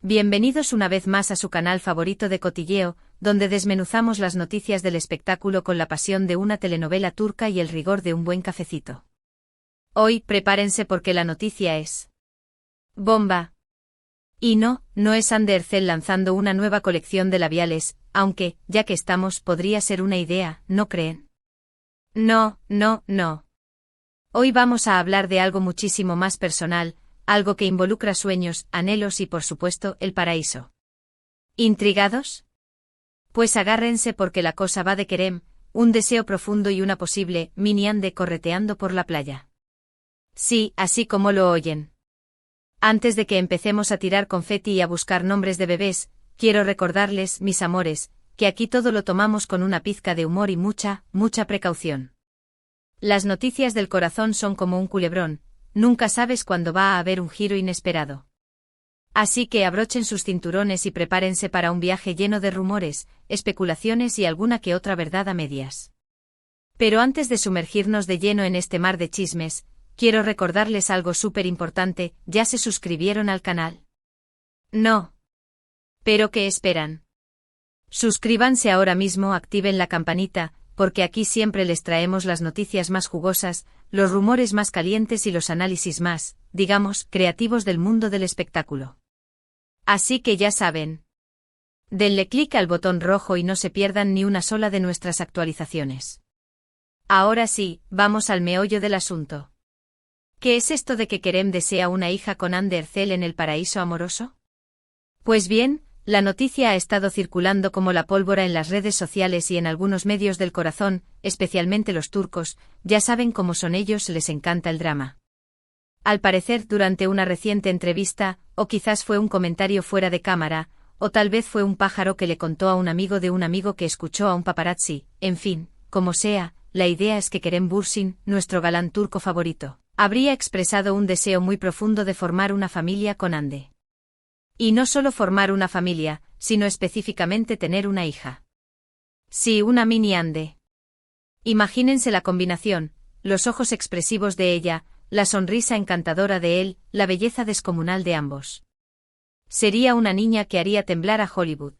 Bienvenidos una vez más a su canal favorito de cotilleo, donde desmenuzamos las noticias del espectáculo con la pasión de una telenovela turca y el rigor de un buen cafecito. Hoy, prepárense porque la noticia es bomba. Y no es Hande Erçel lanzando una nueva colección de labiales, aunque, ya que estamos, podría ser una idea, ¿no creen? No. Hoy vamos a hablar de algo muchísimo más personal, algo que involucra sueños, anhelos y por supuesto, el paraíso. ¿Intrigados? Pues agárrense porque la cosa va de Kerem, un deseo profundo y una posible mini Hande correteando por la playa. Sí, así como lo oyen. Antes de que empecemos a tirar confeti y a buscar nombres de bebés, quiero recordarles, mis amores, que aquí todo lo tomamos con una pizca de humor y mucha precaución. Las noticias del corazón son como un culebrón, nunca sabes cuándo va a haber un giro inesperado. Así que abrochen sus cinturones y prepárense para un viaje lleno de rumores, especulaciones y alguna que otra verdad a medias. Pero antes de sumergirnos de lleno en este mar de chismes, quiero recordarles algo súper importante. ¿Ya se suscribieron al canal? No. ¿Pero qué esperan? Suscríbanse ahora mismo, activen la campanita, porque aquí siempre les traemos las noticias más jugosas, los rumores más calientes y los análisis más, digamos, creativos del mundo del espectáculo. Así que ya saben. Denle clic al botón rojo y no se pierdan ni una sola de nuestras actualizaciones. Ahora sí, vamos al meollo del asunto. ¿Qué es esto de que Kerem desea una hija con Hande Erçel en el paraíso amoroso? Pues bien, la noticia ha estado circulando como la pólvora en las redes sociales y en algunos medios del corazón, especialmente los turcos, ya saben cómo son ellos, les encanta el drama. Al parecer, durante una reciente entrevista, o quizás fue un comentario fuera de cámara, o tal vez fue un pájaro que le contó a un amigo de un amigo que escuchó a un paparazzi, en fin, como sea, la idea es que Kerem Bürsin, nuestro galán turco favorito, habría expresado un deseo muy profundo de formar una familia con Hande. Y no solo formar una familia, sino específicamente tener una hija. Sí, una mini Hande. Imagínense la combinación, los ojos expresivos de ella, la sonrisa encantadora de él, la belleza descomunal de ambos. Sería una niña que haría temblar a Hollywood.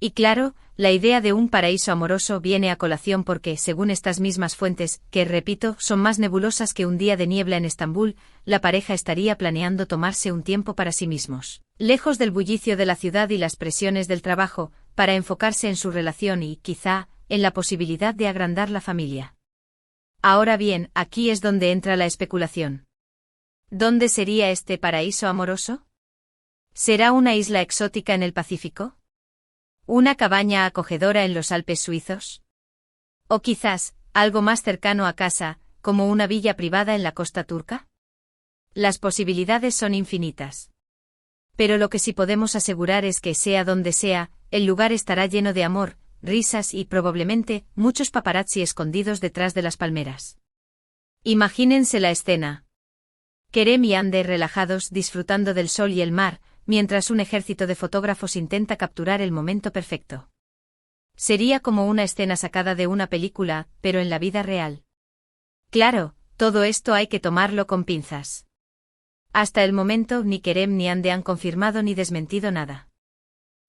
Y claro, la idea de un paraíso amoroso viene a colación porque, según estas mismas fuentes, que, repito, son más nebulosas que un día de niebla en Estambul, la pareja estaría planeando tomarse un tiempo para sí mismos, lejos del bullicio de la ciudad y las presiones del trabajo, para enfocarse en su relación y, quizá, en la posibilidad de agrandar la familia. Ahora bien, aquí es donde entra la especulación. ¿Dónde sería este paraíso amoroso? ¿Será una isla exótica en el Pacífico? ¿Una cabaña acogedora en los Alpes suizos? ¿O quizás, algo más cercano a casa, como una villa privada en la costa turca? Las posibilidades son infinitas. Pero lo que sí podemos asegurar es que, sea donde sea, el lugar estará lleno de amor, risas y, probablemente, muchos paparazzi escondidos detrás de las palmeras. Imagínense la escena. Kerem y Hande relajados disfrutando del sol y el mar, mientras un ejército de fotógrafos intenta capturar el momento perfecto. Sería como una escena sacada de una película, pero en la vida real. Claro, todo esto hay que tomarlo con pinzas. Hasta el momento ni Kerem ni Hande han confirmado ni desmentido nada.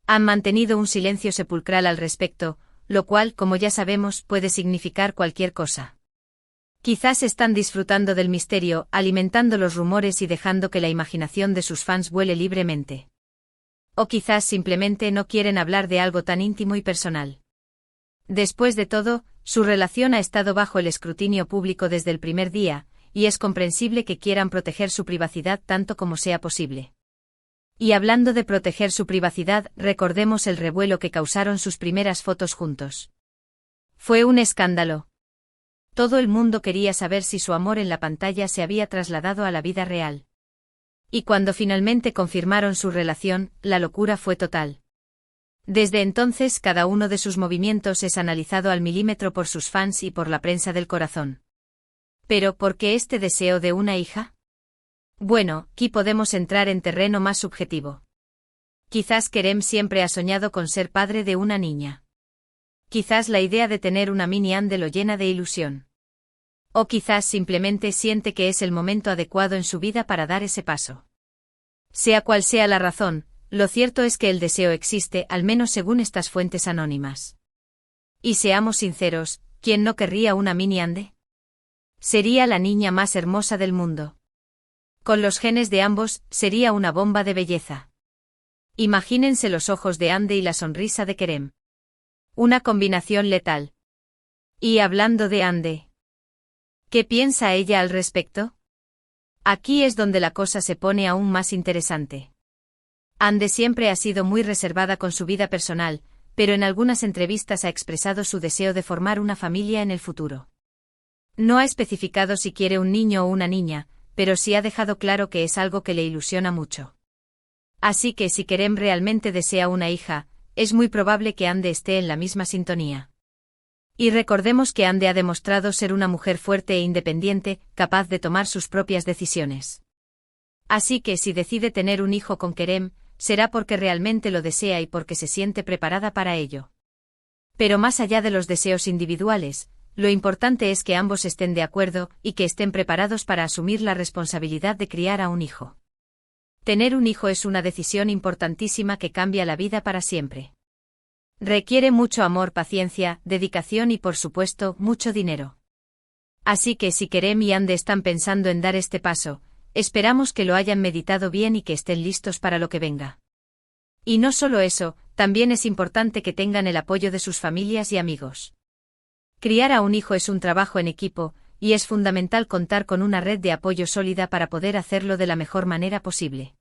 Han mantenido un silencio sepulcral al respecto, lo cual, como ya sabemos, puede significar cualquier cosa. Quizás están disfrutando del misterio, alimentando los rumores y dejando que la imaginación de sus fans vuele libremente. O quizás simplemente no quieren hablar de algo tan íntimo y personal. Después de todo, su relación ha estado bajo el escrutinio público desde el primer día, y es comprensible que quieran proteger su privacidad tanto como sea posible. Y hablando de proteger su privacidad, recordemos el revuelo que causaron sus primeras fotos juntos. Fue un escándalo. Todo el mundo quería saber si su amor en la pantalla se había trasladado a la vida real. Y cuando finalmente confirmaron su relación, la locura fue total. Desde entonces cada uno de sus movimientos es analizado al milímetro por sus fans y por la prensa del corazón. ¿Pero por qué este deseo de una hija? Bueno, aquí podemos entrar en terreno más subjetivo. Quizás Kerem siempre ha soñado con ser padre de una niña. Quizás la idea de tener una mini Hande lo llena de ilusión. O quizás simplemente siente que es el momento adecuado en su vida para dar ese paso. Sea cual sea la razón, lo cierto es que el deseo existe, al menos según estas fuentes anónimas. Y seamos sinceros, ¿quién no querría una mini Ande? Sería la niña más hermosa del mundo. Con los genes de ambos, sería una bomba de belleza. Imagínense los ojos de Ande y la sonrisa de Kerem. Una combinación letal. Y hablando de Ande, ¿qué piensa ella al respecto? Aquí es donde la cosa se pone aún más interesante. Ande siempre ha sido muy reservada con su vida personal, pero en algunas entrevistas ha expresado su deseo de formar una familia en el futuro. No ha especificado si quiere un niño o una niña, pero sí ha dejado claro que es algo que le ilusiona mucho. Así que si Kerem realmente desea una hija, es muy probable que Ande esté en la misma sintonía. Y recordemos que Ande ha demostrado ser una mujer fuerte e independiente, capaz de tomar sus propias decisiones. Así que si decide tener un hijo con Kerem, será porque realmente lo desea y porque se siente preparada para ello. Pero más allá de los deseos individuales, lo importante es que ambos estén de acuerdo y que estén preparados para asumir la responsabilidad de criar a un hijo. Tener un hijo es una decisión importantísima que cambia la vida para siempre. Requiere mucho amor, paciencia, dedicación y por supuesto, mucho dinero. Así que si Kerem y Ande están pensando en dar este paso, esperamos que lo hayan meditado bien y que estén listos para lo que venga. Y no solo eso, también es importante que tengan el apoyo de sus familias y amigos. Criar a un hijo es un trabajo en equipo, y es fundamental contar con una red de apoyo sólida para poder hacerlo de la mejor manera posible.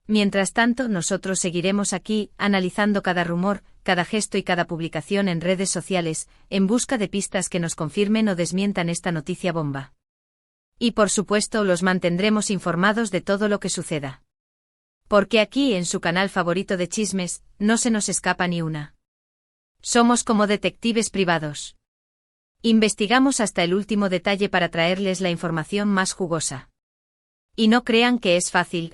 Mientras tanto, nosotros seguiremos aquí, analizando cada rumor, cada gesto y cada publicación en redes sociales, en busca de pistas que nos confirmen o desmientan esta noticia bomba. Y por supuesto, los mantendremos informados de todo lo que suceda. Porque aquí, en su canal favorito de chismes, no se nos escapa ni una. Somos como detectives privados. Investigamos hasta el último detalle para traerles la información más jugosa. Y no crean que es fácil,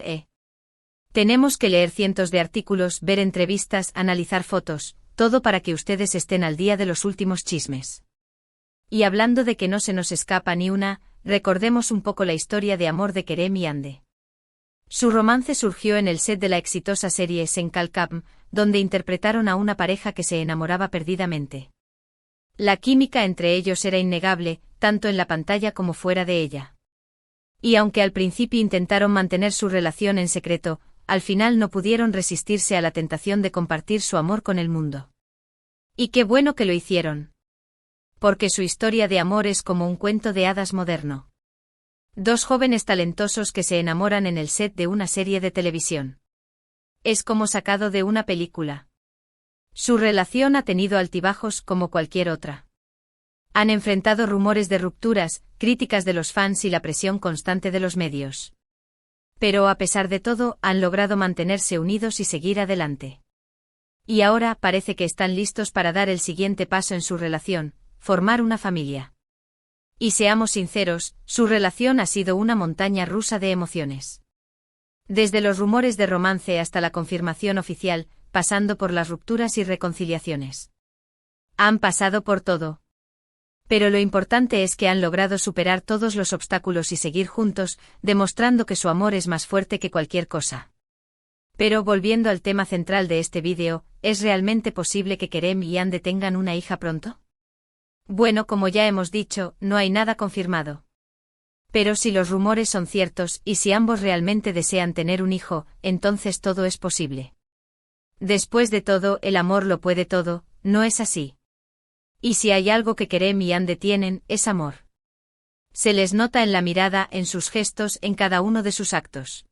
Tenemos que leer cientos de artículos, ver entrevistas, analizar fotos, todo para que ustedes estén al día de los últimos chismes. Y hablando de que no se nos escapa ni una, recordemos un poco la historia de amor de Kerem y Ande. Su romance surgió en el set de la exitosa serie Senkalkam, donde interpretaron a una pareja que se enamoraba perdidamente. La química entre ellos era innegable, tanto en la pantalla como fuera de ella. Y aunque al principio intentaron mantener su relación en secreto, al final no pudieron resistirse a la tentación de compartir su amor con el mundo. Y qué bueno que lo hicieron. Porque su historia de amor es como un cuento de hadas moderno. Dos jóvenes talentosos que se enamoran en el set de una serie de televisión. Es como sacado de una película. Su relación ha tenido altibajos como cualquier otra. Han enfrentado rumores de rupturas, críticas de los fans y la presión constante de los medios. Pero a pesar de todo, han logrado mantenerse unidos y seguir adelante. Y ahora parece que están listos para dar el siguiente paso en su relación, formar una familia. Y seamos sinceros, su relación ha sido una montaña rusa de emociones. Desde los rumores de romance hasta la confirmación oficial, pasando por las rupturas y reconciliaciones. Han pasado por todo. Pero lo importante es que han logrado superar todos los obstáculos y seguir juntos, demostrando que su amor es más fuerte que cualquier cosa. Pero volviendo al tema central de este vídeo, ¿es realmente posible que Kerem y Ande tengan una hija pronto? Bueno, como ya hemos dicho, no hay nada confirmado. Pero si los rumores son ciertos y si ambos realmente desean tener un hijo, entonces todo es posible. Después de todo, el amor lo puede todo, ¿no es así? Y si hay algo que Kerem y Ande tienen, es amor. Se les nota en la mirada, en sus gestos, en cada uno de sus actos.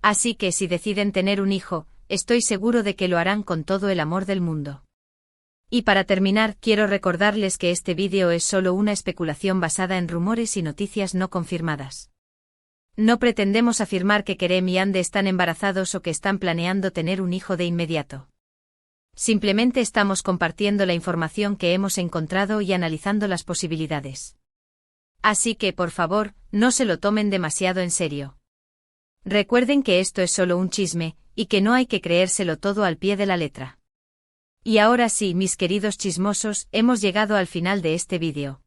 Así que si deciden tener un hijo, estoy seguro de que lo harán con todo el amor del mundo. Y para terminar, quiero recordarles que este vídeo es solo una especulación basada en rumores y noticias no confirmadas. No pretendemos afirmar que Kerem y Ande están embarazados o que están planeando tener un hijo de inmediato. Simplemente estamos compartiendo la información que hemos encontrado y analizando las posibilidades. Así que, por favor, no se lo tomen demasiado en serio. Recuerden que esto es solo un chisme, y que no hay que creérselo todo al pie de la letra. Y ahora sí, mis queridos chismosos, hemos llegado al final de este vídeo.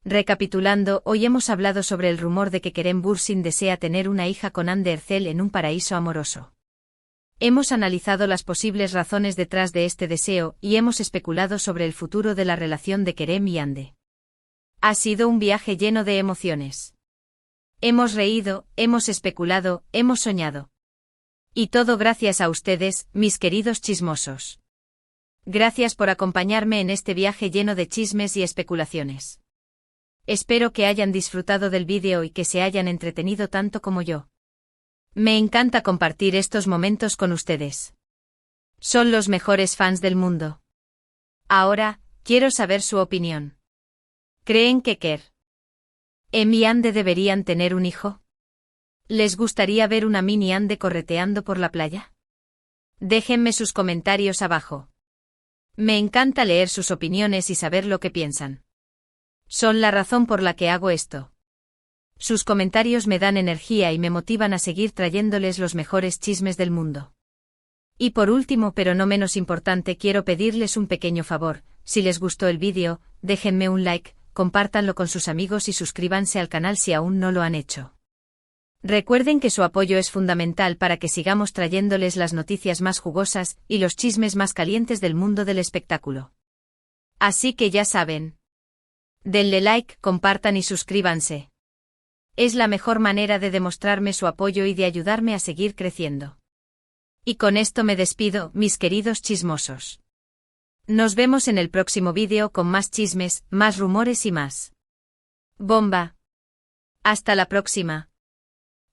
Recapitulando, hoy hemos hablado sobre el rumor de que Kerem Bürsin desea tener una hija con Ande Erçel en un paraíso amoroso. Hemos analizado las posibles razones detrás de este deseo y hemos especulado sobre el futuro de la relación de Kerem y Hande. Ha sido un viaje lleno de emociones. Hemos reído, hemos especulado, hemos soñado. Y todo gracias a ustedes, mis queridos chismosos. Gracias por acompañarme en este viaje lleno de chismes y especulaciones. Espero que hayan disfrutado del vídeo y que se hayan entretenido tanto como yo. Me encanta compartir estos momentos con ustedes. Son los mejores fans del mundo. Ahora, quiero saber su opinión. ¿Creen que Kerem y Hande deberían tener un hijo? ¿Les gustaría ver una mini Hande correteando por la playa? Déjenme sus comentarios abajo. Me encanta leer sus opiniones y saber lo que piensan. Son la razón por la que hago esto. Sus comentarios me dan energía y me motivan a seguir trayéndoles los mejores chismes del mundo. Y por último, pero no menos importante, quiero pedirles un pequeño favor. Si les gustó el vídeo, déjenme un like, compártanlo con sus amigos y suscríbanse al canal si aún no lo han hecho. Recuerden que su apoyo es fundamental para que sigamos trayéndoles las noticias más jugosas y los chismes más calientes del mundo del espectáculo. Así que ya saben. Denle like, compartan y suscríbanse. Es la mejor manera de demostrarme su apoyo y de ayudarme a seguir creciendo. Y con esto me despido, mis queridos chismosos. Nos vemos en el próximo vídeo con más chismes, más rumores y más bomba. Hasta la próxima.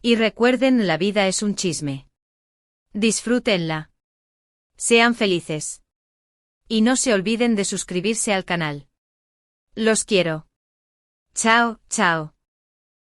Y recuerden, la vida es un chisme. Disfrútenla. Sean felices. Y no se olviden de suscribirse al canal. Los quiero. Chao, chao.